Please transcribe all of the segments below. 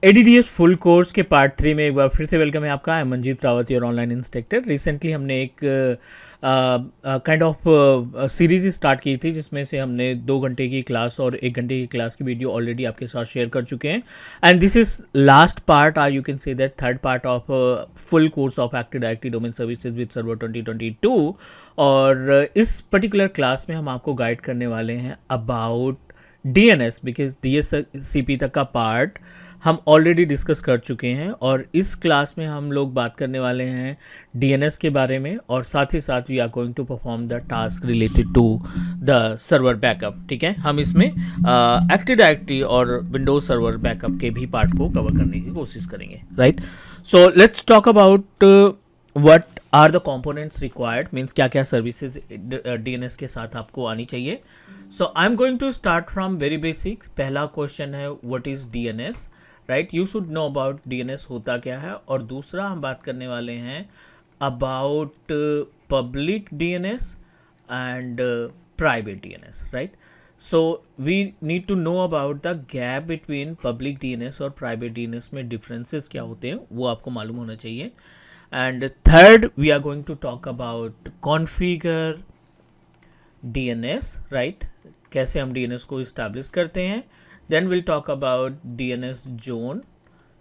ADDS full course के part 3 में एक बार फिर से वेलकम है आपका। I am Manjeet Rawat, your online instructor. Recently हमने एक काइंड ऑफ सीरीज स्टार्ट की थी जिसमें से हमने 2 घंटे की क्लास और 1 घंटे की क्लास की वीडियो ऑलरेडी आपके साथ शेयर कर चुके हैं। And this is last part, are you can say that third part of full course of active directory domain services with server 2022। और इस पर्टिकुलर क्लास में हम आपको गाइड करने वाले हैं अबाउट डीएनएस, बिकॉज डीएससीपी तक का पार्ट हम ऑलरेडी डिस्कस कर चुके हैं। और इस क्लास में हम लोग बात करने वाले हैं डीएनएस के बारे में, और साथ ही साथ we are going to perform the task related to the server backup. ठीक है, हम इसमें एक्टिव डायरेक्टरी और विंडोज सर्वर बैकअप के भी पार्ट को कवर करने की कोशिश करेंगे, right. So let's talk about what are the components required, means क्या क्या सर्विसेज डीएनएस के साथ आपको आनी चाहिए। So I am going to start from very basic. पहला क्वेश्चन है what is DNS, right. You should know about DNS होता क्या है। और दूसरा हम बात करने वाले हैं about public DNS and private DNS, right. So we need to know about the gap between public DNS और प्राइवेट डीएनएस में डिफरेंसेस क्या होते हैं, वो आपको मालूम होना चाहिए। And third, we are going to talk about configure DNS, right, कैसे हम डीएनएस को इस्टेब्लिश करते हैं। Then will talk about DNS zone,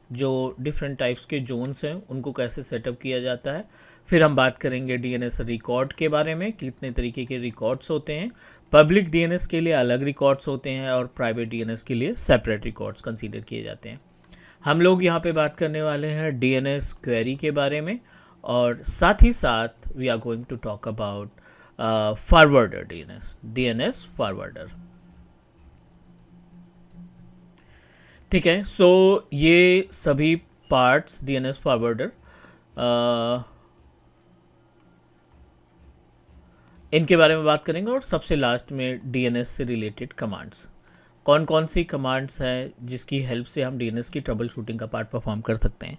जो डिफरेंट टाइप्स के जोन्स हैं उनको कैसे सेटअप किया जाता है। फिर हम बात करेंगे डीएनएस रिकॉर्ड के बारे में, कितने तरीके के रिकॉर्ड्स होते हैं। पब्लिक डीएनएस के लिए अलग रिकॉर्ड्स होते हैं और प्राइवेट डीएनएस के लिए सेपरेट रिकॉर्ड्स कंसीडर किए जाते हैं। हम लोग यहाँ पे बात करने वाले हैं डीएनएस क्वेरी के बारे में, और साथ ही साथ we are going to talk about forwarder DNS forwarder. ठीक है, सो ये सभी पार्ट्स डीएनएस फॉरवर्डर, इनके बारे में बात करेंगे। और सबसे लास्ट में डीएनएस से रिलेटेड कमांड्स, कौन कौन सी कमांड्स हैं जिसकी हेल्प से हम डीएनएस की ट्रबल शूटिंग का पार्ट परफॉर्म कर सकते हैं।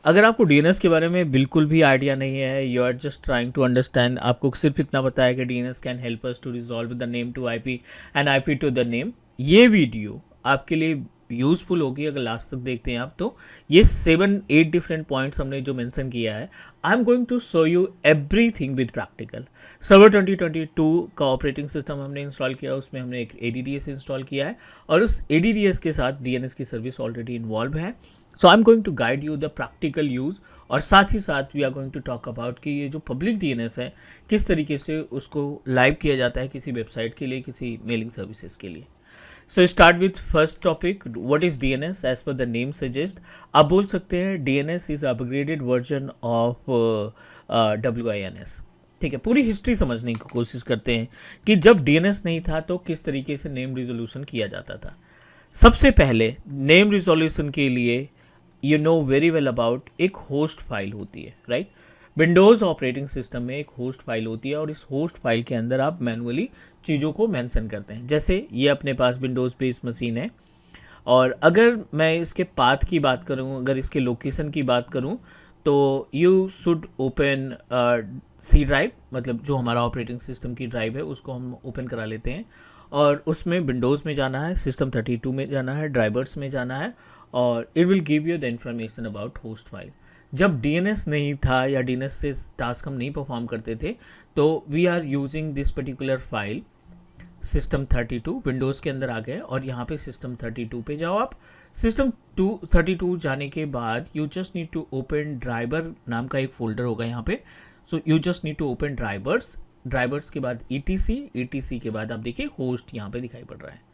अगर आपको डीएनएस के बारे में बिल्कुल भी आइडिया नहीं है, you are just trying to understand, आपको सिर्फ इतना पता है कि DNS can help us to resolve the name to IP and IP to the name, ये वीडियो आपके लिए यूजफुल होगी अगर लास्ट तक देखते हैं आप। तो ये 7-8 डिफरेंट पॉइंट्स हमने जो मेंशन किया है, I am going to show you everything with practical. Server 2022 का ऑपरेटिंग सिस्टम हमने इंस्टॉल किया, उसमें हमने एक एडीडीएस इंस्टॉल किया है और उस एडीडीएस के साथ डीएनएस की सर्विस ऑलरेडी इन्वॉल्व है। So I am going to guide you the practical use, और साथ ही साथ we are going to talk about कि ये जो पब्लिक डीएनएस है किस तरीके से उसको लाइव किया जाता है किसी वेबसाइट के लिए, किसी मेलिंग सर्विसेज के लिए। So start with first topic, what is DNS. As per the name suggest, आप बोल सकते हैं DNS is upgraded version of WINS। ठीक है, पूरी हिस्ट्री समझने की कोशिश करते हैं कि जब डीएनएस नहीं था तो किस तरीके से नेम रिजोल्यूशन किया जाता था। सबसे पहले नेम रिजोल्यूशन के लिए you know very well about एक होस्ट फाइल होती है, राइट। विंडोज़ ऑपरेटिंग सिस्टम में एक होस्ट फाइल होती है और इस होस्ट फाइल के अंदर आप मैनुअली चीज़ों को मेंशन करते हैं। जैसे ये अपने पास विंडोज़ बेस्ड मशीन है, और अगर मैं इसके पाथ की बात करूँ, अगर इसके लोकेशन की बात करूँ, तो you should open C drive, मतलब जो हमारा ऑपरेटिंग सिस्टम की ड्राइव है उसको हम ओपन करा लेते हैं, और उसमें विंडोज़ में जाना है, सिस्टम 32 में जाना है, ड्राइवर्स में जाना है, और it will give you the information about host file. जब डीएनएस नहीं था या डीएनएस से टास्क हम नहीं परफॉर्म करते थे, तो we are using this particular file system 32। Windows के अंदर आ गए और यहाँ पे सिस्टम 32 पे जाओ आप। सिस्टम 32 जाने के बाद you just need to open driver नाम का एक फोल्डर होगा यहाँ पे। So you just need to open drivers के बाद ETC के बाद आप देखिए होस्ट यहाँ पे दिखाई पड़ रहा है।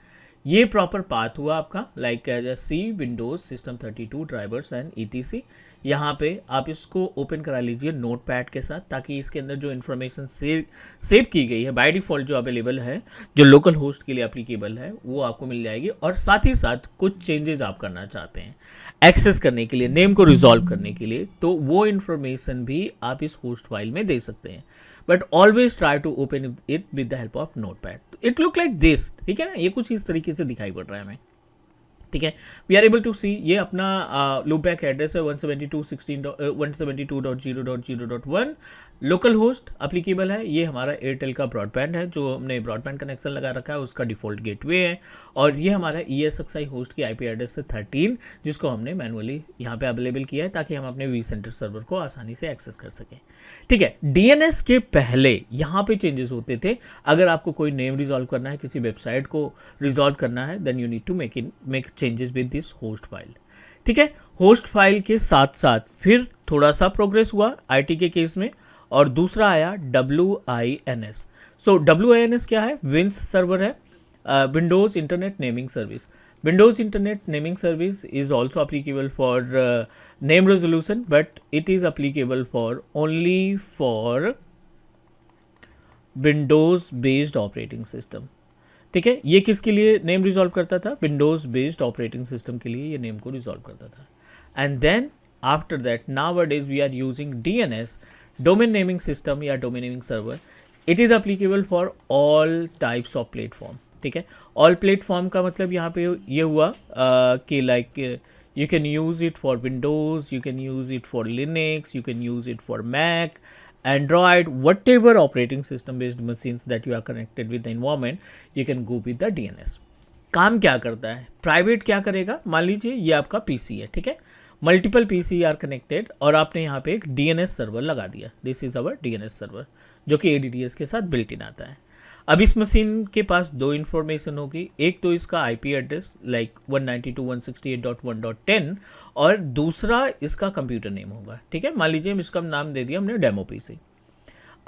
ये प्रॉपर पाथ हुआ आपका, like C Windows system 32 drivers and ETC। यहाँ पे आप इसको ओपन करा लीजिए नोटपैड के साथ, ताकि इसके अंदर जो इन्फॉर्मेशन सेव की गई है बाय डिफ़ॉल्ट जो अवेलेबल है, जो लोकल होस्ट के लिए एप्लीकेबल है, वो आपको मिल जाएगी। और साथ ही साथ कुछ चेंजेस आप करना चाहते हैं एक्सेस करने के लिए, नेम को रिजॉल्व करने के लिए, तो वो इन्फॉर्मेशन भी आप इस होस्ट फाइल में दे सकते हैं। But always try to open it with the help of notepad. It look like this, ठीक है ना, ये कुछ इस तरीके से दिखाई पड़ रहा है हमें। ठीक है। वी आर एबल टू सी ये अपना लूप बैक एड्रेस है 172.168.0.0.1 लोकल होस्ट अप्लीकेबल है। ये हमारा एयरटेल का ब्रॉडबैंड है, जो हमने ब्रॉडबैंड कनेक्शन लगा रखा है, उसका डिफ़ॉल्ट गेटवे है। और ये हमारा ESXi होस्ट की IP एड्रेस है 13, जिसको हमने मैनुअली यहाँ पे अवेलेबल किया है ताकि हम अपने vCenter सर्वर को आसानी से एक्सेस कर सकें। ठीक है, DNS के पहले यहाँ पे चेंजेस होते थे। अगर आपको कोई नेम रिजॉल्व करना है, किसी वेबसाइट को रिजॉल्व करना है, then you need to make changes with this host file. ठीक है, होस्ट फाइल के साथ साथ फिर थोड़ा सा प्रोग्रेस हुआ IT के केस में, और दूसरा आया WINS। सो WINS क्या है? विंस सर्वर है, Windows internet naming service. Windows internet naming service is also applicable for name resolution, but it is applicable for only for Windows based operating system. ठीक है, ये किसके लिए नेम रिजॉल्व करता था? विंडोज बेस्ड ऑपरेटिंग सिस्टम के लिए ये नेम को रिजॉल्व करता था। And then after that nowadays we are using DNS, domain naming system या domain naming server. It is applicable for all types of platform. ठीक है, ऑल प्लेटफॉर्म का मतलब यहाँ पे ये हुआ कि like you can use it for Windows, you can use it for Linux, you can use it for Mac, Android, whatever operating system based machines that you are connected with the environment, you can go with the DNS. काम क्या करता है? Private क्या करेगा? मान लीजिए ये आपका PC है, ठीक है, मल्टीपल PC आर कनेक्टेड, और आपने यहाँ पे एक DNS सर्वर लगा दिया। This is our DNS server, जो कि ADDS के साथ बिल्ट इन आता है। अब इस मशीन के पास दो इन्फॉर्मेशन होगी, एक तो इसका IP एड्रेस लाइक 192.168.1.10, और दूसरा इसका कंप्यूटर नेम होगा। ठीक है, मान लीजिए इसका नाम दे दिया हमने demo PC।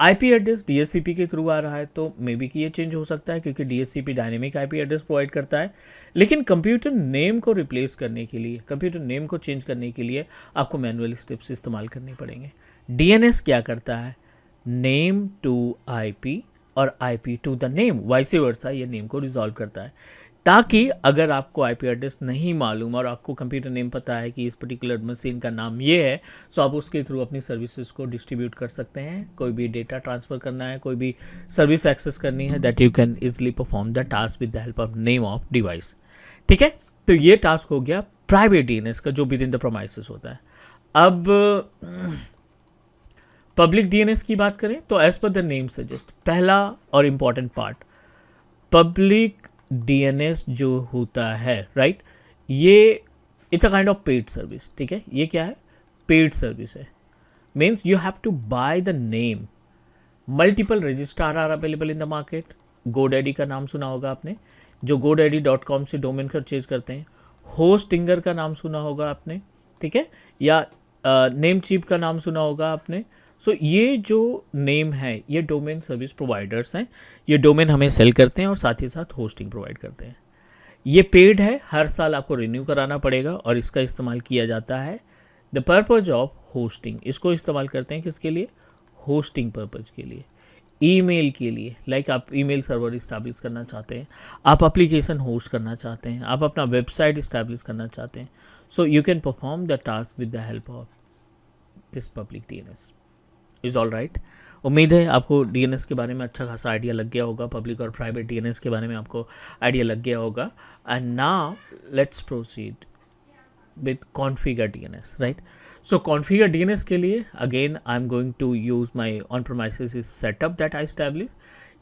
IP address DHCP के थ्रू आ रहा है, तो मे बी कि ये चेंज हो सकता है, क्योंकि DHCP dynamic IP address provide करता है। लेकिन कंप्यूटर नेम को रिप्लेस करने के लिए, कंप्यूटर नेम को चेंज करने के लिए आपको मैनुअल स्टेप्स इस्तेमाल करने पड़ेंगे। DNS क्या करता है? नेम टू IP और IP to the name, vice versa, ये नेम को रिजॉल्व करता है, ताकि अगर आपको IP एड्रेस नहीं मालूम और आपको कंप्यूटर नेम पता है कि इस पर्टिकुलर मशीन का नाम ये है, तो आप उसके थ्रू अपनी सर्विसेज को डिस्ट्रीब्यूट कर सकते हैं। कोई भी डेटा ट्रांसफ़र करना है, कोई भी सर्विस एक्सेस करनी है, that you can easily perform the task with the help of name of device. ठीक है, तो ये टास्क हो गया प्राइवेट DNS का, जो विद इन द प्रोमाइसेस होता है। अब पब्लिक DNS की बात करें तो as per the name suggest, पहला और इम्पॉर्टेंट पार्ट, पब्लिक DNS जो होता है, राइट, ये it's a kind of paid service. ठीक है, ये क्या है? पेड सर्विस है। Means you have to buy the name. Multiple registrar are available in the market. GoDaddy का नाम सुना होगा आपने, जो godaddy.com से डोमेन परचेज करते हैं। होस्टिंगर का नाम सुना होगा आपने, ठीक है, या नेमचीप का नाम सुना होगा आपने। सो ये जो नेम है, ये डोमेन सर्विस प्रोवाइडर्स हैं, ये डोमेन हमें सेल करते हैं और साथ ही साथ होस्टिंग प्रोवाइड करते हैं। ये पेड है, हर साल आपको रिन्यू कराना पड़ेगा, और इसका इस्तेमाल किया जाता है द पर्पज़ ऑफ होस्टिंग। इसको इस्तेमाल करते हैं किसके लिए? होस्टिंग पर्पज़ के लिए, ईमेल के लिए। लाइक आप ईमेल सर्वर इस्टेब्लिश करना चाहते हैं, आप एप्लीकेशन होस्ट करना चाहते हैं, आप अपना वेबसाइट इस्टेब्लिश करना चाहते हैं, so you can perform the task with the help of this public DNS। Is all right. उम्मीद है आपको DNS के बारे में अच्छा खासा आइडिया लग गया होगा, पब्लिक और प्राइवेट DNS के बारे में आपको आइडिया लग गया होगा। And now let's proceed with configure DNS, right. So configure DNS के लिए again I am going to use my on premises setup that I establish.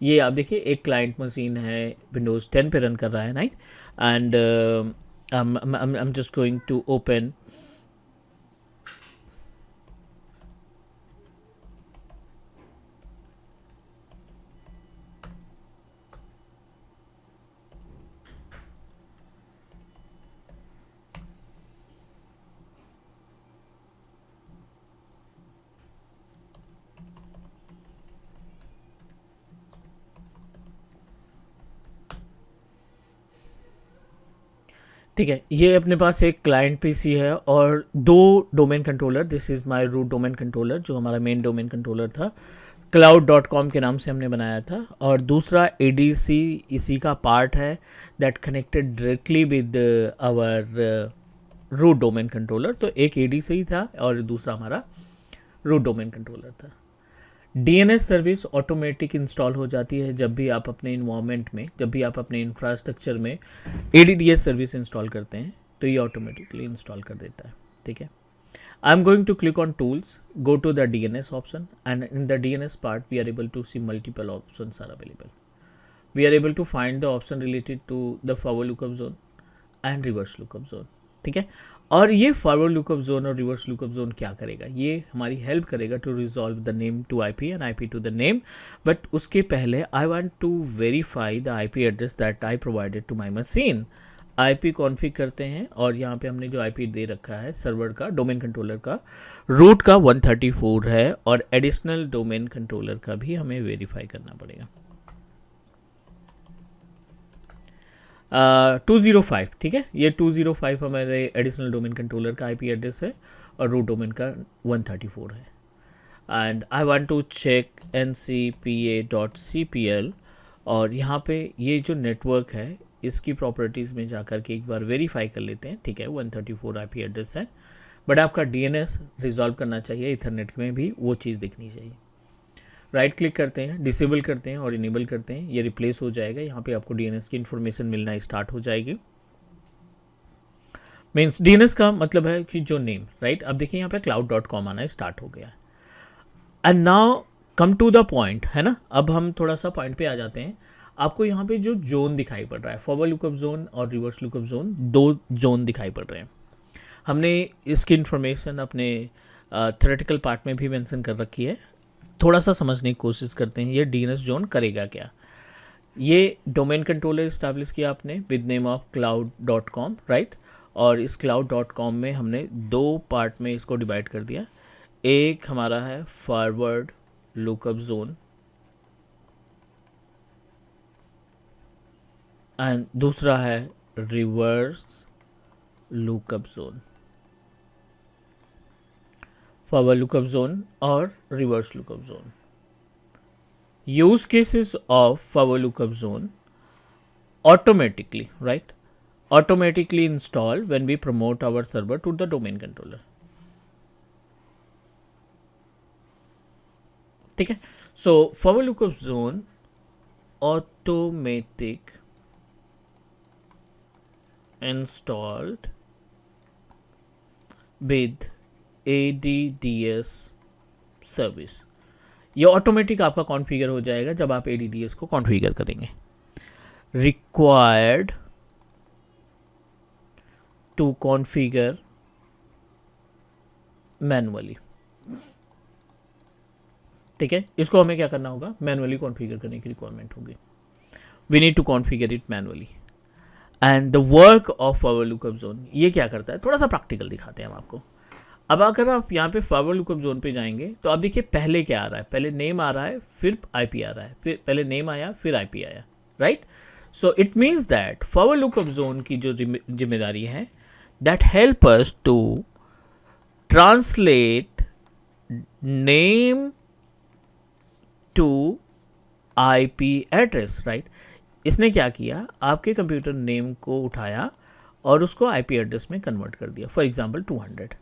ये आप देखिए, एक क्लाइंट मशीन है, विंडोज़ 10 पे रन कर रहा है, right, and I am just going to open ठीक है, ये अपने पास एक क्लाइंट PC है और दो domain controller. This is my root domain controller, जो हमारा मेन डोमेन कंट्रोलर था, cloud.com के नाम से हमने बनाया था, और दूसरा ADC इसी का पार्ट है, that connected directly with our root domain controller. तो एक ADC ही था और दूसरा हमारा रूट डोमेन कंट्रोलर था। डीएनएस सर्विस ऑटोमेटिक इंस्टॉल हो जाती है जब भी आप अपने इन्वायरमेंट में, जब भी आप अपने इंफ्रास्ट्रक्चर में एडीडीएस सर्विस इंस्टॉल करते हैं तो ये ऑटोमेटिकली इंस्टॉल कर देता है, ठीक है। I am going to click on tools, go to the DNS option and in the DNS part we are able to see multiple options are available. We are able to find the option related to the forward lookup zone and reverse lookup zone, ठीक है। और ये forward lookup zone और reverse lookup zone क्या करेगा, ये हमारी help करेगा to resolve the name to IP and IP to the name. But उसके पहले I want to verify the IP address that I provided to my machine. IP config करते हैं और यहाँ पे हमने जो आईपी दे रखा है सर्वर का, डोमेन कंट्रोलर का, रूट का 134 है और एडिशनल डोमेन कंट्रोलर का भी हमें वेरीफाई करना पड़ेगा। 205, ठीक है, ये 205 हमारे एडिशनल डोमेन कंट्रोलर का आईपी एड्रेस है और रूट डोमेन का 134 है। And I want to check ncpa.cpl और यहाँ पे ये जो नेटवर्क है इसकी प्रॉपर्टीज़ में जाकर के एक बार वेरीफाई कर लेते हैं, ठीक है। 134 आईपी एड्रेस है, बट आपका डीएनएस रिजॉल्व करना चाहिए, इथरनेट में भी वो चीज़ दिखनी चाहिए। राइट क्लिक करते हैं, डिसेबल करते हैं और इनेबल करते हैं, ये रिप्लेस हो जाएगा। यहाँ पे आपको डीएनएस की इन्फॉर्मेशन मिलना स्टार्ट हो जाएगी। मीन्स डीएनएस का मतलब है कि जो नेम, राइट। अब देखिए यहाँ पे cloud.com आना स्टार्ट हो गया। And now come to the point, है ना। अब हम थोड़ा सा पॉइंट पे आ जाते हैं। आपको यहाँ पे जो जोन दिखाई पड़ रहा है, फॉरवर्ड लुकअप जोन और रिवर्स लुकअप जोन, दो जोन दिखाई पड़ रहे हैं। हमने इसकी इन्फॉर्मेशन अपने थ्योरेटिकल पार्ट में भी मेंशन कर रखी है। थोड़ा सा समझने की कोशिश करते हैं, ये डीएनएस जोन करेगा क्या। ये डोमेन कंट्रोलर इस्टेब्लिश किया आपने with name of cloud.com, right. और इस cloud.com में हमने दो पार्ट में इसको डिवाइड कर दिया। एक हमारा है फॉरवर्ड लुकअप जोन एंड दूसरा है reverse lookup zone. Forward lookup zone और reverse lookup zone. Use cases of forward lookup zone automatically, right, automatically install when we promote our server to the domain controller, ठीक है। So forward lookup zone automatic installed with ADDS service. ये automatic आपका configure हो जाएगा जब आप ADDS को configure करेंगे। रिक्वायर्ड टू कॉन्फ़िगर मैनुअली, ठीक है। इसको हमें क्या करना होगा, मैनुअली कॉन्फ़िगर करने की रिक्वायरमेंट होगी। We need to configure it manually. And the work of forward lookup zone ये क्या करता है, थोड़ा सा प्रैक्टिकल दिखाते हैं हम आपको। अब अगर आप यहाँ पे फॉरवर्ड लुकअप जोन पे जाएंगे तो आप देखिए पहले क्या आ रहा है, पहले नेम आ रहा है, फिर आईपी आ रहा है, फिर पहले नेम आया फिर आईपी आया, right. So it means that forward lookup zone की जो जिम्मेदारी है, that help us to translate name to IP address, right. इसने क्या किया, आपके कंप्यूटर नेम को उठाया और उसको आईपी एड्रेस में कन्वर्ट कर दिया। For example 200।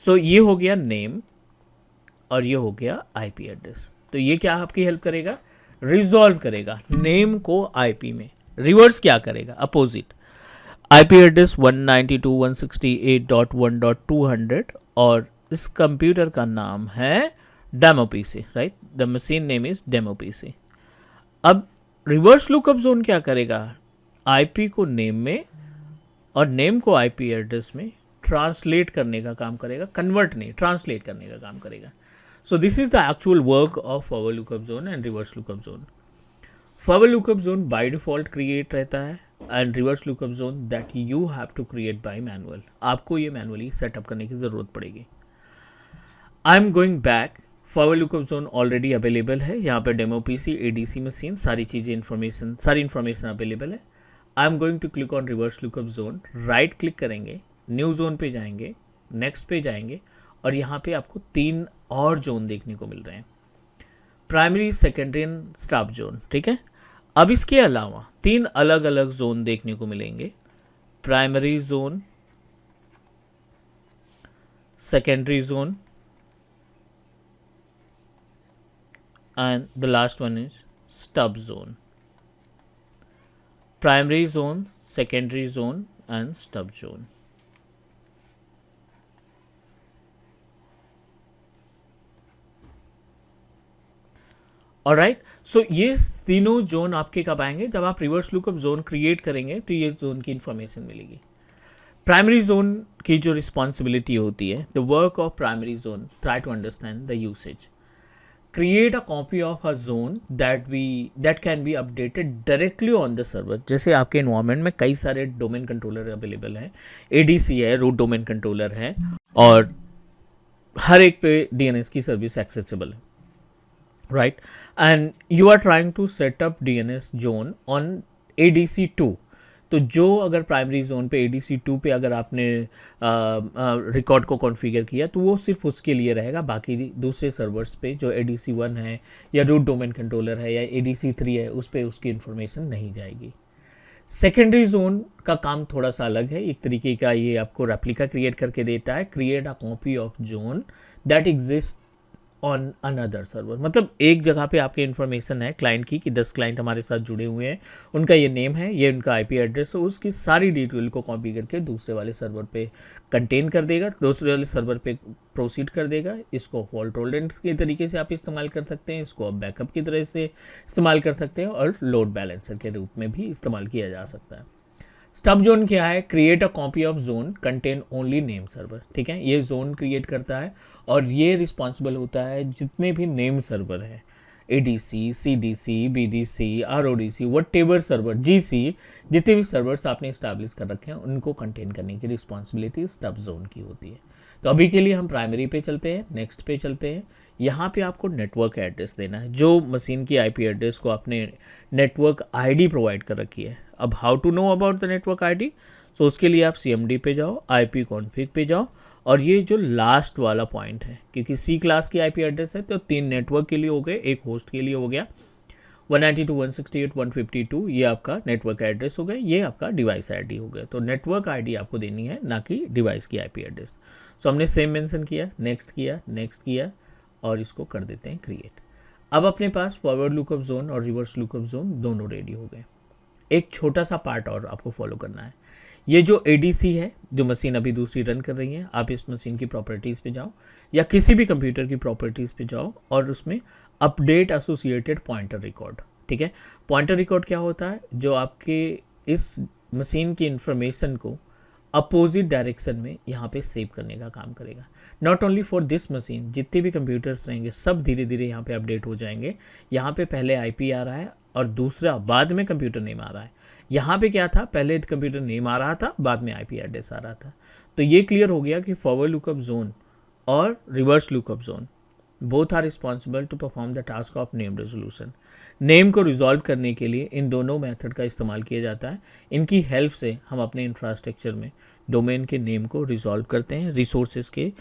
सो ये हो गया नेम और ये हो गया आईपी एड्रेस। तो ये क्या आपकी हेल्प करेगा, रिजॉल्व करेगा नेम को आईपी में। रिवर्स क्या करेगा, अपोजिट। आईपी एड्रेस 192.168.1.200 और इस कंप्यूटर का नाम है demo PC, right. The machine name is demo PC. अब रिवर्स लुकअप जोन क्या करेगा, आईपी को नेम में और नेम को आईपी एड्रेस में ट्रांसलेट करने का काम करेगा, कन्वर्ट नहीं, ट्रांसलेट करने का काम करेगा। So this is the actual work of forward lookup zone and reverse lookup zone. Forward lookup zone by default create रहता है and reverse lookup zone that you have to create by manual. आपको ये manually setup करने की ज़रूरत पड़ेगी। I am going back. Forward lookup zone already available है, यहाँ पे डेमो पीसी, एडीसी मशीन, सारी चीज़ें इन्फॉर्मेशन, सारी इन्फॉर्मेशन अवेलेबल है। I am going to click on reverse lookup zone. Right click करेंगे, न्यू जोन पे जाएंगे, नेक्स्ट पे जाएंगे और यहाँ पे आपको 3 और जोन देखने को मिल रहे हैं, primary, secondary and staff zone, ठीक है। अब इसके अलावा 3 अलग अलग जोन देखने को मिलेंगे, primary zone, secondary zone and the last one is stub zone. Primary zone, secondary zone and stub zone. Alright, so ये तीनों जोन आपके कब आएंगे? जब आप रिवर्स लुकअप जोन क्रिएट करेंगे तो ये जोन की इंफॉर्मेशन मिलेगी. प्राइमरी जोन की जो रिस्पॉन्सिबिलिटी होती है, the work of primary zone, try to understand the usage. Create a copy of a zone that can be updated directly on the server. जैसे आपके एनवायरनमेंट में कई सारे डोमेन कंट्रोलर अवेलेबल हैं, एडीसी है, रूट डोमेन कंट्रोलर है, और हर एक पे डीएनएस की सर्विस एक्सेसिबल है, right? And you are trying to set up DNS zone on ADC2. तो जो अगर प्राइमरी जोन पे ADC2 पे अगर आपने रिकॉर्ड को कॉन्फ़िगर किया तो वो सिर्फ उसके लिए रहेगा, बाकी दूसरे सर्वर्स पे जो ADC1 है या रूट डोमेन कंट्रोलर है या ADC3 है उस पर उसकी इन्फॉर्मेशन नहीं जाएगी. सेकेंडरी जोन का काम थोड़ा सा अलग है, एक तरीके का ये आपको रेप्लिका क्रिएट करके देता है. Create a copy of zone that exist on another server. मतलब एक जगह पे आपके इन्फॉर्मेशन है क्लाइंट की कि 10 क्लाइंट हमारे साथ जुड़े हुए हैं, उनका ये नेम है, ये उनका आईपी एड्रेस है, उसकी सारी डिटेल को कॉपी करके दूसरे वाले सर्वर पे कंटेन कर देगा, दूसरे वाले सर्वर पे प्रोसीड कर देगा. इसको फॉल्ट टॉलरेंट के तरीके से आप इस्तेमाल कर सकते हैं, इसको आप बैकअप की तरह से इस्तेमाल कर सकते हैं और लोड बैलेंसर के रूप में भी इस्तेमाल किया जा सकता है. स्टब जोन क्या है? Create a copy of zone contain only name server. ठीक है, ये जोन क्रिएट करता है और ये रिस्पॉन्सिबल होता है जितने भी नेम सर्वर हैं, ADC, CDC, BDC, RODC, whatever server, GC, जितने भी सर्वर्स आपने इस्टेब्लिश कर रखे हैं उनको कंटेन करने की रिस्पॉन्सिबिलिटी स्टब जोन की होती है. तो अभी के लिए हम प्राइमरी पे चलते हैं, नेक्स्ट पे चलते हैं. यहाँ पे आपको नेटवर्क एड्रेस देना है, जो मशीन की IP एड्रेस को आपने नेटवर्क ID प्रोवाइड कर रखी है. अब how to know about the network ID? So उसके लिए आप CMD पे जाओ, IP config पे जाओ, और ये जो लास्ट वाला पॉइंट है, क्योंकि C क्लास की IP एड्रेस है तो 3 नेटवर्क के लिए हो गए, एक होस्ट के लिए हो गया. 192.168.152 ये आपका नेटवर्क एड्रेस हो गया, ये आपका डिवाइस ID हो गया. तो नेटवर्क ID आपको देनी है, ना कि डिवाइस की IP एड्रेस. सो हमने सेम मेंशन किया, नेक्स्ट किया, नेक्स्ट किया और इसको कर देते हैं क्रिएट. अब अपने पास फॉरवर्ड लुकअप जोन और रिवर्स लुकअप जोन दोनों रेडी हो गए. एक छोटा सा पार्ट और आपको फॉलो करना है. ये जो ADC है, जो मशीन अभी दूसरी रन कर रही है, आप इस मशीन की प्रॉपर्टीज़ पे जाओ या किसी भी कंप्यूटर की प्रॉपर्टीज़ पे जाओ और उसमें अपडेट एसोसिएटेड पॉइंटर रिकॉर्ड. ठीक है, पॉइंटर रिकॉर्ड क्या होता है? जो आपके इस मशीन की इंफॉर्मेशन को अपोजिट डायरेक्शन में यहाँ पे सेव करने का काम करेगा. Not only for this machine, जितने भी कंप्यूटर्स रहेंगे सब धीरे धीरे यहाँ पे अपडेट हो जाएंगे. यहाँ पे पहले IP आ रहा है और दूसरा बाद में कंप्यूटर नेम आ रहा है. यहाँ पे क्या था? पहले कंप्यूटर नेम आ रहा था, बाद में IP एड्रेस आ रहा था. तो ये क्लियर हो गया कि फॉरवर्ड लुकअप जोन और reverse lookup zone both are responsible to perform the task of name resolution. Name को रिजॉल्व करने के लिए इन दोनों मेथड का इस्तेमाल किया जाता है. इनकी हेल्प से हम अपने इंफ्रास्ट्रक्चर में डोमेन के नेम को रिजॉल्व करते हैं. रिसोर्सेज के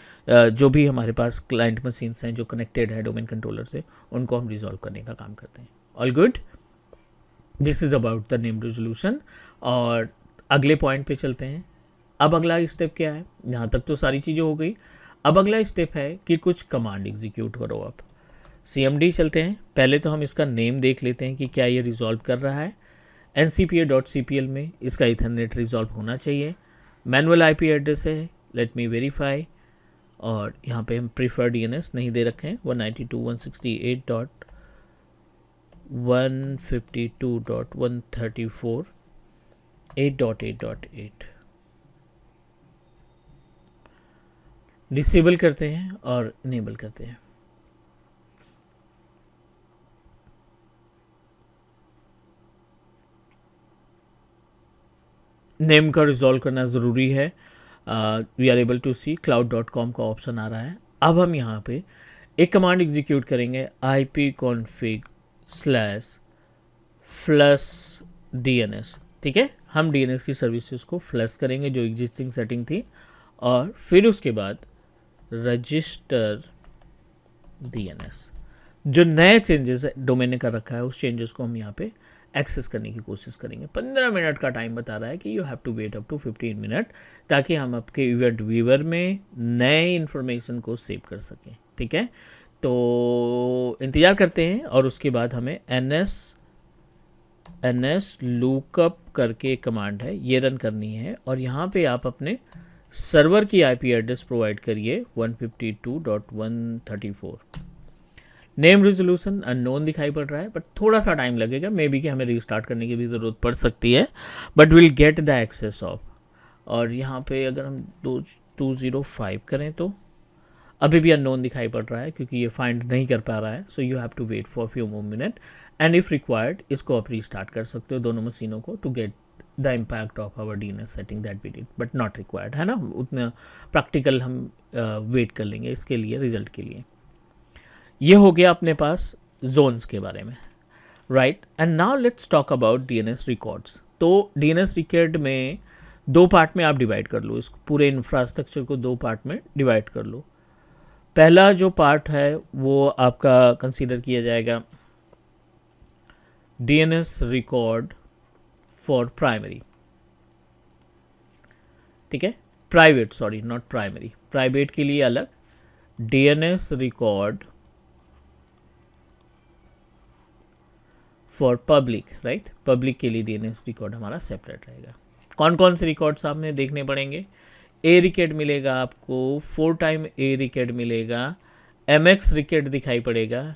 जो भी हमारे पास क्लाइंट मशीन्स हैं जो कनेक्टेड है डोमेन कंट्रोलर से, उनको हम रिजॉल्व करने का काम करते हैं. All good, this is about the name resolution. और अगले पॉइंट पे चलते हैं. अब अगला स्टेप क्या है? यहाँ तक तो सारी चीज़ें हो गई. अब अगला स्टेप है कि कुछ कमांड एग्जीक्यूट करो. आप CMD चलते हैं. पहले तो हम इसका नेम देख लेते हैं कि क्या ये रिजॉल्व कर रहा है. ncpa.cpl में इसका इथरनेट रिजॉल्व होना चाहिए. मैनुअल IP एड्रेस है, लेट मी वेरीफाई. और यहाँ पे हम प्रीफर्ड DNS नहीं दे रखे हैं. 192.168.152.134 8.8.8 डिसेबल करते हैं और इनेबल करते हैं. नेम का रिजॉल्व करना ज़रूरी है. We are able to see cloud.com का ऑप्शन आ रहा है. अब हम यहाँ पे एक कमांड एग्जीक्यूट करेंगे, ipconfig/DNS. ठीक है, हम DNS की सर्विसेज को फ्लश करेंगे जो एग्जिस्टिंग सेटिंग थी, और फिर उसके बाद रजिस्टर DNS. जो नए चेंजेस डोमेन ने कर रखा है उस चेंजेस को हम यहाँ पे एक्सेस करने की कोशिश करेंगे. 15 मिनट का टाइम बता रहा है कि you have to wait up to 15 minute, ताकि हम आपके इवेंट व्यूअर में नए इन्फॉर्मेशन को सेव कर सकें. ठीक है, तो इंतज़ार करते हैं और उसके बाद हमें ns लूकअप करके कमांड है ये रन करनी है, और यहाँ पे आप अपने सर्वर की आईपी एड्रेस प्रोवाइड करिए 152.134। नेम रेजोल्यूशन अननोन दिखाई पड़ रहा है, बट थोड़ा सा टाइम लगेगा, मे बी कि हमें रीस्टार्ट करने की भी ज़रूरत पड़ सकती है, but will get the access of. और यहाँ पे अगर हम 205 करें तो अभी भी अननोन दिखाई पड़ रहा है क्योंकि ये फाइंड नहीं कर पा रहा है। So you have to wait for few more minute and if required इसको आप रीस्टार्ट कर सकते हो दोनों मशीनों को to get the impact of our DNS setting that we did, but not required है ना, उतना प्रैक्टिकल हम वेट कर लेंगे इसके लिए, रिजल्ट के लिए। ये हो गया अपने पास जोन्स के बारे में, right. And now let's talk about DNS records. तो DNS रिकॉर्ड में दो पार्ट में आप डिवाइड कर लो, इसको पूरे इंफ्रास्ट्रक्चर को दो पार्ट में डिवाइड कर लो। पहला जो पार्ट है वो आपका कंसीडर किया जाएगा DNS रिकॉर्ड फॉर प्राइमरी, ठीक है, private, sorry not primary, private के लिए अलग, DNS record for public, right, public के लिए DNS रिकॉर्ड हमारा सेपरेट रहेगा। कौन कौन से रिकॉर्ड्स आपने देखने पड़ेंगे? ए रिकॉर्ड मिलेगा आपको, 4 टाइम ए रिकॉर्ड मिलेगा, MX रिकॉर्ड दिखाई पड़ेगा,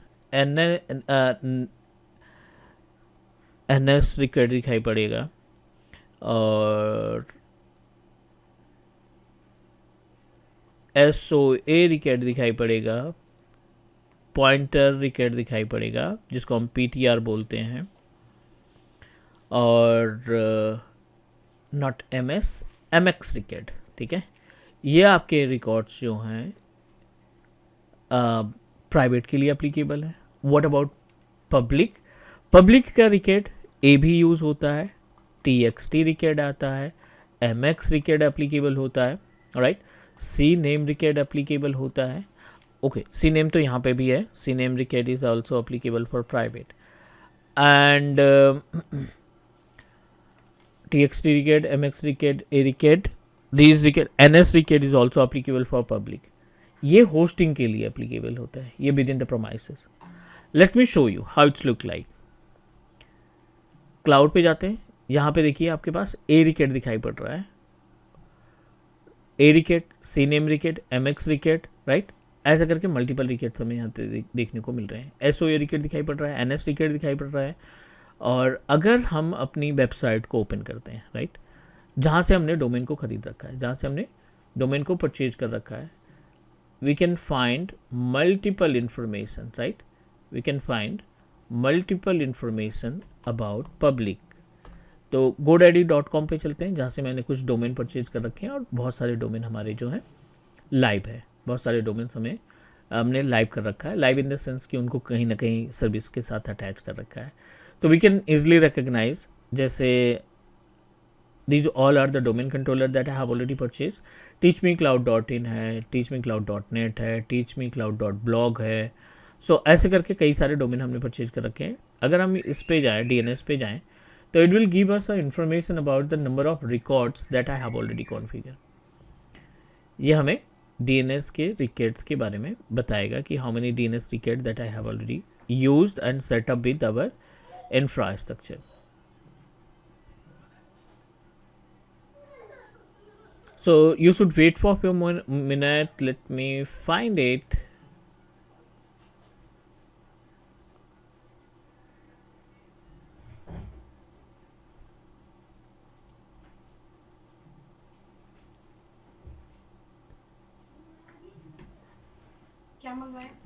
NS रिकॉर्ड दिखाई पड़ेगा, और SOA रिकॉर्ड दिखाई पड़ेगा, पॉइंटर रिकॉर्ड दिखाई पड़ेगा जिसको हम PTR बोलते हैं, और नॉट MX रिकॉर्ड, ठीक है। ये आपके रिकॉर्ड्स जो हैं प्राइवेट के लिए अप्लीकेबल है। What about public? पब्लिक का रिकॉर्ड ए भी यूज़ होता है, TXT रिकॉर्ड आता है, MX रिकॉर्ड अप्लीकेबल होता है, right, C name record applicable होता है। ओके, सी नेम तो यहाँ पे भी है, C name record is also applicable for private, and TXT record, MX record, A record, these record, NS record is also applicable for public. ये hosting के लिए applicable होता है, ये within the premises. Let me show you how it's look like. Cloud पे जाते हैं, यहाँ पे देखिए आपके पास A record दिखाई पड़ रहा है, A record, C name record, MX record, right? ऐसा करके मल्टीपल रिकॉर्ड्स हमें यहाँ पे देखने को मिल रहे हैं। SOA रिकॉर्ड दिखाई पड़ रहा है, NS रिकॉर्ड दिखाई पड़ रहा है। और अगर हम अपनी वेबसाइट को ओपन करते हैं, राइट, जहाँ से हमने डोमेन को खरीद रखा है, जहाँ से हमने डोमेन को परचेज कर रखा है, we can find multiple information, right, we can find multiple information about public. तो godaddy.com पे चलते हैं, जहाँ से मैंने कुछ डोमेन परचेज कर रखे हैं, और बहुत सारे डोमेन हमारे जो हैं लाइव है, बहुत सारे डोमेन्स हमने लाइव कर रखा है, लाइव इन द सेंस कि उनको कहीं ना कहीं सर्विस के साथ अटैच कर रखा है। तो वी कैन ईजिली रिकग्नाइज, जैसे these all are the domain controller that I have already purchased. teachmecloud.in है, teachmecloud.net है, teachmecloud.blog है। सो ऐसे करके कई सारे डोमेन हमने परचेज कर रखे हैं। अगर हम इस पे जाएँ, DNS पे जाएँ, तो it will give us information about the number of records that I have already configure. ये हमें DNS के रिकॉर्ड्स के बारे में बताएगा कि how many DNS record that I have already used and set up with our infrastructure. So you should wait for a few more minutes. Let me find it.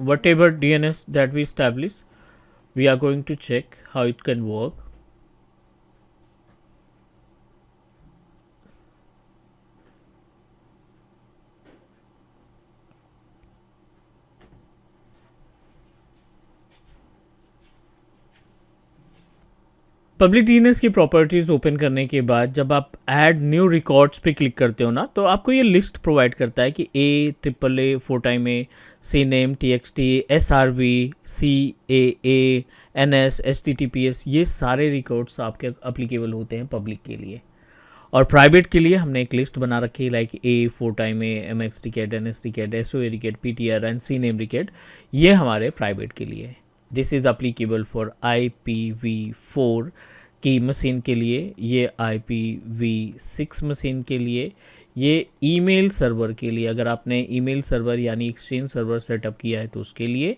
Whatever DNS that we establish, we are going to check how it can work. Public DNS की properties open करने के बाद जब आप add new records पे click करते हो ना, तो आपको ये लिस्ट प्रोवाइड करता है कि AAA 4 time A, C name, TXT, SRV, CAA, NS, HTTPS, ये सारे रिकॉर्ड्स आपके अप्लीकेबल होते हैं पब्लिक के लिए। और प्राइवेट के लिए हमने एक लिस्ट बना रखी है, like A, 4 M X ticket, N S ticket, S O A ticket, P T R and C name ticket, ये हमारे प्राइवेट के लिए है। This is applicable for IPv4 की मशीन के लिए, ये IPv6 मशीन के लिए, ये ईमेल सर्वर के लिए, अगर आपने ईमेल सर्वर यानी एक्सचेंज सर्वर सेटअप किया है तो उसके लिए,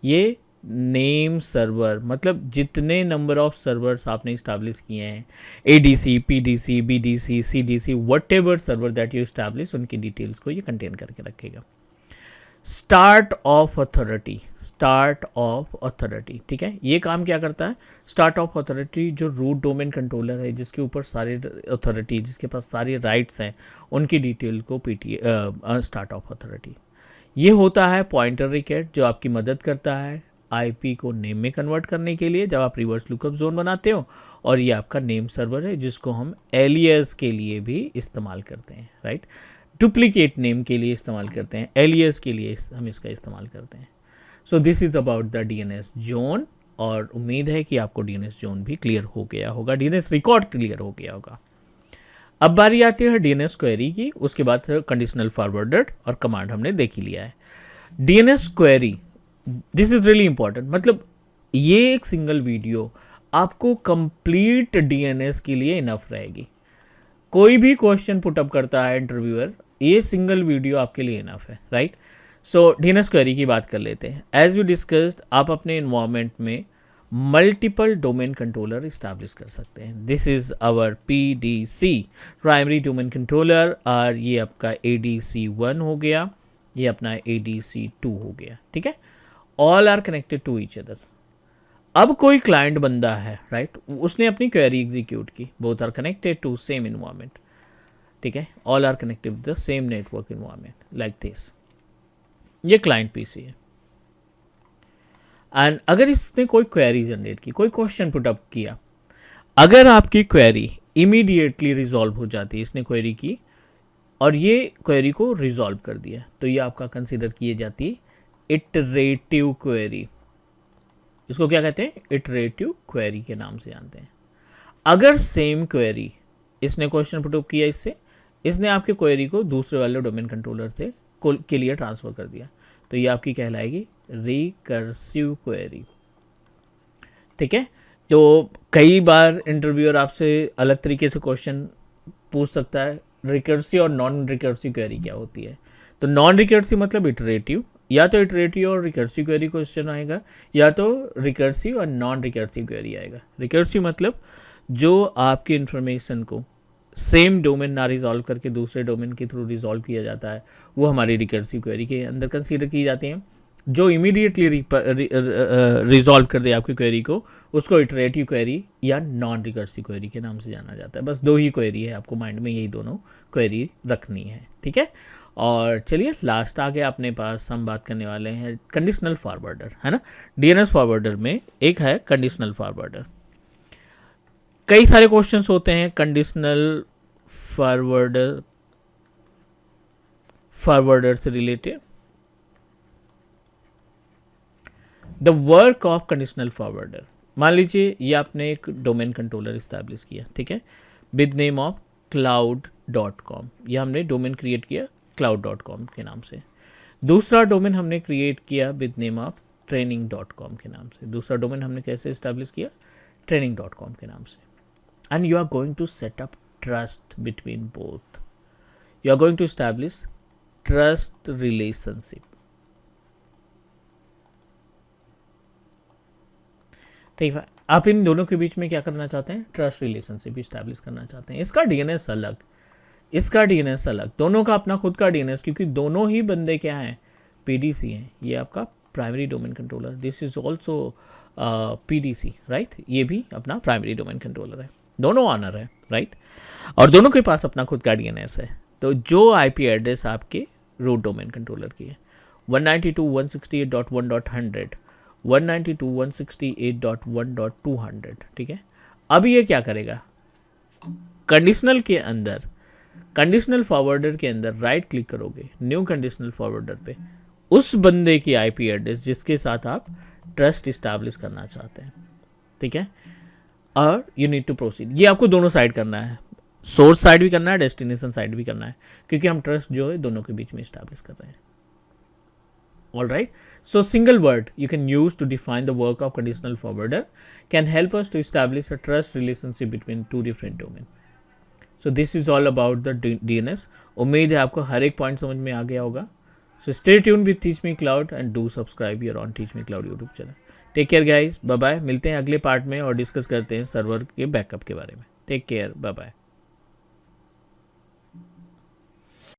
ये नेम सर्वर मतलब जितने नंबर ऑफ सर्वर्स आपने इस्टेब्लिश किए हैं, ADC, PDC, BDC, CDC, what ever server that you establish, उनकी डिटेल्स को ये कंटेन करके रखेगा। Start of authority, start of authority, ठीक है, ये काम क्या करता है? स्टार्ट ऑफ अथॉरिटी जो रूट डोमेन कंट्रोलर है, जिसके ऊपर सारे अथॉरिटी, जिसके पास सारे राइट्स हैं, उनकी डिटेल को स्टार्ट ऑफ अथॉरिटी। ये होता है पॉइंटर रिकेट जो आपकी मदद करता है IP को नेम में कन्वर्ट करने के लिए जब आप रिवर्स लुकअप जोन बनाते हो, और ये आपका नेम सर्वर है जिसको हम एलियस के लिए भी इस्तेमाल करते हैं, राइट, डुप्लीकेट नेम के लिए इस्तेमाल करते हैं, एलियस के लिए हम इसका इस्तेमाल करते हैं। So this is about the DNS zone, और उम्मीद है कि आपको DNS जोन भी क्लियर हो गया होगा, DNS रिकॉर्ड क्लियर हो गया होगा। अब बारी आती है DNS क्वेरी की, उसके बाद कंडीशनल फॉरवर्डेड और कमांड हमने देख ही लिया है। DNS query, this is really important, मतलब ये एक सिंगल वीडियो आपको कंप्लीट DNS के लिए इनफ रहेगी। कोई भी क्वेश्चन पुटअप करता है इंटरव्यूअर, ये सिंगल वीडियो आपके लिए इनफ है, राइट। सो DNS क्वेरी की बात कर लेते हैं। एज वी डिस्कस्ड, आप अपने इन्वायरमेंट में मल्टीपल डोमेन कंट्रोलर इस्टेब्लिश कर सकते हैं। This is our PDC, primary domain controller, और ये आपका ADC1 हो गया, ये अपना ADC2 हो गया, ठीक है। All are connected to each other. अब कोई क्लाइंट बंदा है, राइट, उसने अपनी क्वेरी एग्जीक्यूट की, both are connected to same environment, ठीक है, all are connected with the same network environment like this. ये क्लाइंट PC है, एंड अगर इसने कोई क्वेरी जनरेट की, कोई क्वेश्चन पुटअप किया, अगर आपकी क्वेरी इमीडिएटली रिजॉल्व हो जाती है, इसने क्वेरी की और ये क्वेरी को रिजॉल्व कर दिया, तो ये आपका कंसिडर की जाती है इटरेटिव क्वेरी। इसको क्या कहते हैं? इटरेटिव क्वेरी के नाम से जानते हैं। अगर सेम क्वेरी इसने क्वेश्चन पुटअप किया, इसने आपके क्वेरी को दूसरे वाले डोमेन कंट्रोलर से के लिए ट्रांसफर कर दिया, तो ये आपकी कहलाएगी रिकर्सिव क्वेरी, ठीक है। तो कई बार इंटरव्यूअर आपसे अलग तरीके से क्वेश्चन पूछ सकता है, रिकर्सिव और नॉन रिकर्सिव क्वेरी क्या होती है। तो नॉन रिकर्सिव मतलब इटरेटिव, या तो इटरेटिव और रिकर्सिव क्वेरी क्वेश्चन आएगा, या तो रिकर्सिव और नॉन रिकर्सिव क्वेरी आएगा। रिकर्सिव मतलब जो आपकी इन्फॉर्मेशन को सेम डोमेन ना रिजॉल्व करके दूसरे डोमेन के थ्रू रिजॉल्व किया जाता है, वो हमारी रिकर्सिव क्वेरी के अंदर कंसीडर की जाती हैं। जो इमीडिएटली रिजॉल्व कर दे आपकी क्वेरी को, उसको इटरेटिव क्वेरी या नॉन रिकर्सिव क्वेरी के नाम से जाना जाता है। बस दो ही क्वेरी है, आपको माइंड में यही दोनों क्वेरी रखनी है, ठीक है। और चलिए लास्ट आगे अपने पास हम बात करने वाले हैं कंडीशनल फॉरवर्डर, है ना। DNS फॉरवर्डर में एक है कंडीशनल फॉरवर्डर। कई सारे क्वेश्चंस होते हैं कंडीशनल फॉरवर्डर से related. The work of conditional forwarder, मान लीजिए ये आपने एक डोमेन कंट्रोलर इस्टेब्लिश किया, ठीक है, विद नेम ऑफ cloud.com। ये हमने डोमेन क्रिएट किया cloud.com के नाम से। दूसरा डोमेन हमने क्रिएट किया विद नेम ऑफ training.com के नाम से। दूसरा डोमेन हमने कैसे इस्टेब्लिश किया? training.com के नाम से। And you are going to set up trust between both. You are going to establish trust relationship. ठीक है, आप इन दोनों के बीच में क्या करना चाहते हैं? ट्रस्ट रिलेशनशिप इस्टेब्लिश करना चाहते हैं। इसका DNS अलग, इसका DNS अलग, दोनों का अपना खुद का DNS, क्योंकि दोनों ही बंदे क्या हैं? PDC हैं। ये आपका primary domain controller, this is also PDC, right. ये भी अपना प्राइमरी डोमेन कंट्रोलर है, दोनों ऑनर है, राइट। और दोनों के पास अपना खुद का DNS है। तो जो IP एड्रेस आपके रूट डोमेन कंट्रोलर की है 192.168.1.100, 192.168.1.200, ठीक है। अब ये क्या करेगा? कंडीशनल के अंदर, कंडीशनल फॉरवर्डर के अंदर राइट क्लिक करोगे न्यू कंडीशनल फॉरवर्डर पे, उस बंदे की IP एड्रेस जिसके साथ आप ट्रस्ट इस्टेब्लिश करना चाहते हैं, ठीक है। और यू नीड टू प्रोसीड। ये आपको दोनों साइड करना है, सोर्स साइड भी करना है, डेस्टिनेशन साइड भी करना है, क्योंकि हम ट्रस्ट जो है दोनों के बीच में इस्टेब्लिश कर रहे हैं. All right. So single word you can use to define the work of conditional forwarder can help us to establish a trust relationship between two different domains. So this is all about the DNS. उम्मीद है आपको हर एक point समझ में आ गया होगा. So stay tuned with Teach Me Cloud and do subscribe here on Teach Me Cloud YouTube channel. Take care guys. Bye bye. मिलते हैं अगले पार्ट में और डिस्कस करते हैं सर्वर के बैकअप के बारे में. Take care. Bye bye.